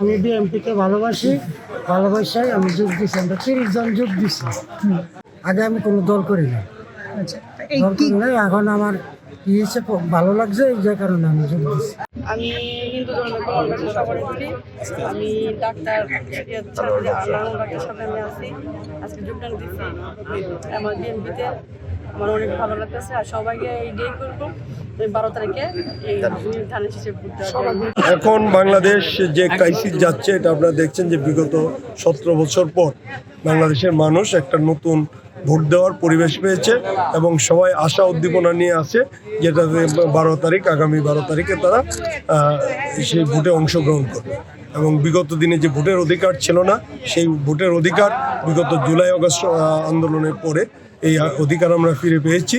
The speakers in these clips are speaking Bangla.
আমি বিএনপিকে ভালোবাসি, ভালোবাসায় আমি যোগ দিচ্ছি। আমরা 30 জন যোগ দিচ্ছি। আগে আমি কোনো দল করি না, আচ্ছা, দল করি নাই। এখন আমার কি হয়েছে, ভালো লাগছে, এই যে কারণে আমি যোগ দিচ্ছি। আমি হিন্দু ধর্মের পালন কাছে সবারই করি। আমি ডাক্তার ডাক্তার সাথে আমি আছি, আজকে যোগদান দিচ্ছি আমার বিএনপিতে। আমার অনেক ভালো লাগতেছে আর সবাইকে এই ডে করবো 12 তারিখে এই ধানের শেষে এখন বাংলাদেশ যে ক্রাইসিস যাচ্ছে, এটা আপনারা দেখছেন যে বিগত 17 বছর পর বাংলাদেশের মানুষ একটা নতুন ভোট দেওয়ার পরিবেশ পেয়েছে এবং সবাই আশা উদ্দীপনা নিয়ে আছে, যেটাতে 12 তারিখ, আগামী 12 তারিখে তারা সেই ভোটে অংশগ্রহণ করবে। এবং বিগত দিনে যে ভোটের অধিকার ছিল না, সেই ভোটের অধিকার বিগত জুলাই আগস্ট আন্দোলনের পরে এই অধিকার আমরা ফিরে পেয়েছি।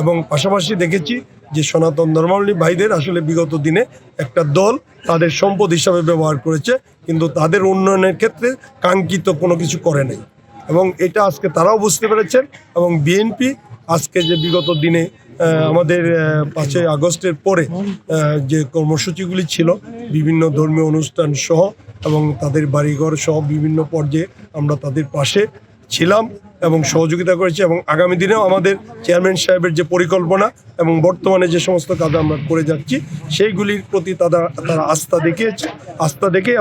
এবং পাশাপাশি দেখেছি যে সনাতন ধর্মাবলম্বী ভাইদের আসলে বিগত দিনে একটা দল তাদের সম্পদ হিসাবে ব্যবহার করেছে, কিন্তু তাদের উন্নয়নের ক্ষেত্রে কাঙ্ক্ষিত কোনো কিছু করে নাই। এবং এটা আজকে তারাও বুঝতে পেরেছেন। এবং বিএনপি আজকে যে বিগত দিনে আমাদের 5ই আগস্টের পরে যে কর্মসূচিগুলি ছিল, বিভিন্ন ধর্মীয় অনুষ্ঠান সহ এবং তাদের বাড়িঘর সহ বিভিন্ন পর্যায়ে আমরা তাদের পাশে ছিলাম এবং সহযোগিতা করেছি। এবং আগামী দিনেও আমাদের চেয়ারম্যান সাহেবের যে পরিকল্পনা এবং বর্তমানে যে সমস্ত কাজ আমরা করে যাচ্ছি, সেইগুলির প্রতি তারা আস্থা দেখিয়েছে। আস্থা দেখে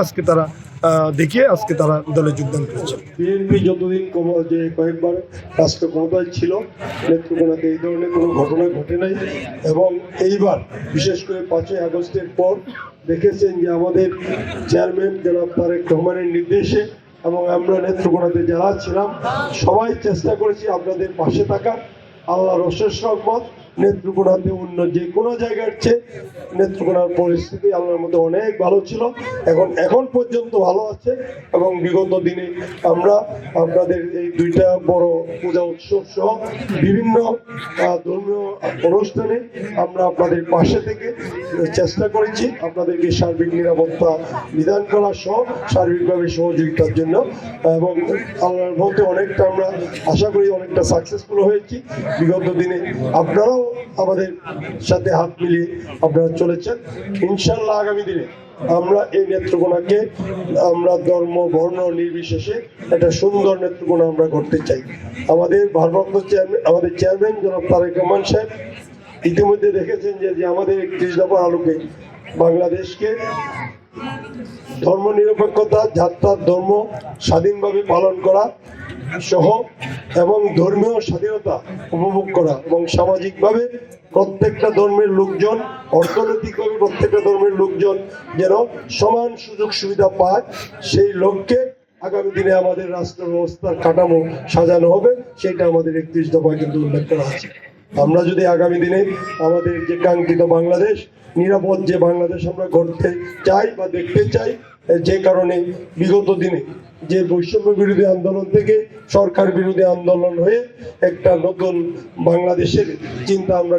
আজকে তারা দলে যোগদান করেছে। বিএনপি যতদিন যে কয়েকবার রাষ্ট্র ক্ষমতায় ছিল, নেত্রকোনাতে এই ধরনের কোনো ঘটনা ঘটে নাই। এবং এইবার বিশেষ করে 5ই আগস্টের পর দেখেছেন যে আমাদের চেয়ারম্যান জনাব তারেক রহমানের নির্দেশে এবং আমরা নেত্রকোনাতে যারা ছিলাম সবাই চেষ্টা করেছি আপনাদের পাশে থাকার। আল্লাহর অশেষ রহমত, নেত্রকোনাতে অন্য যে কোনো জায়গার চেয়ে নেত্রকোনার পরিস্থিতি আল্লাহর মধ্যে অনেক ভালো ছিল, এখন পর্যন্ত ভালো আছে। এবং বিগত দিনে আমরা আপনাদের এই 2টা বড় পূজা উৎসব সহ বিভিন্ন ধর্মীয় অনুষ্ঠানে আমরা আপনাদের পাশে থেকে চেষ্টা করেছি আপনাদেরকে সার্বিক নিরাপত্তা বিধান করা সহ সার্বিকভাবে সহযোগিতার জন্য। এবং আল্লাহর মধ্যে অনেকটা আমরা আশা করি অনেকটা সাকসেসফুল হয়েছি। বিগত দিনে আপনারাও আমাদের সাথে হাত মিলিয়ে আপনারা চলেছেন। ইনশাল্লাহ আগামী দিনে আমরা এই নেত্রকোনাকে আমরা ধর্ম বর্ণ নির্বিশেষে একটা সুন্দর নেত্রকোনা আমরা করতে চাই। আমাদের ভারপ্রাপ্ত চেয়ারম্যান জনাব তারেক রহমান সাহেব ইতিমধ্যে দেখেছেন যে আমাদের 31 দফার আলোকে বাংলাদেশকে ধর্ম নিরপেক্ষতা, যাত্রার ধর্ম স্বাধীনভাবে পালন করা সহ এবং ধর্মীয় স্বাধীনতা উপভোগ করা এবং সামাজিকভাবে প্রত্যেকটা ধর্মের লোকজন, অর্থনৈতিকভাবে প্রত্যেকটা ধর্মের লোকজন যেন সমান সুযোগ সুবিধা পায়, সেই লক্ষ্যে আগামী দিনে আমাদের রাষ্ট্র ব্যবস্থার কাঠামো সাজানো হবে। সেটা আমাদের 31 দফায় কিন্তু উল্লেখ করা আছে। আমরা যদি আগামী দিনে আমাদের যে কাঙ্ক্ষিত বাংলাদেশ, নিরাপদ যে বাংলাদেশ আমরা গড়তে চাই বা দেখতে চাই, যে কারণে বিগত দিনে যে বৈষম্য বিরোধী আন্দোলন থেকে সরকার বিরোধী আন্দোলন হয়ে একটা নতুন বাংলাদেশের চিন্তা আমরা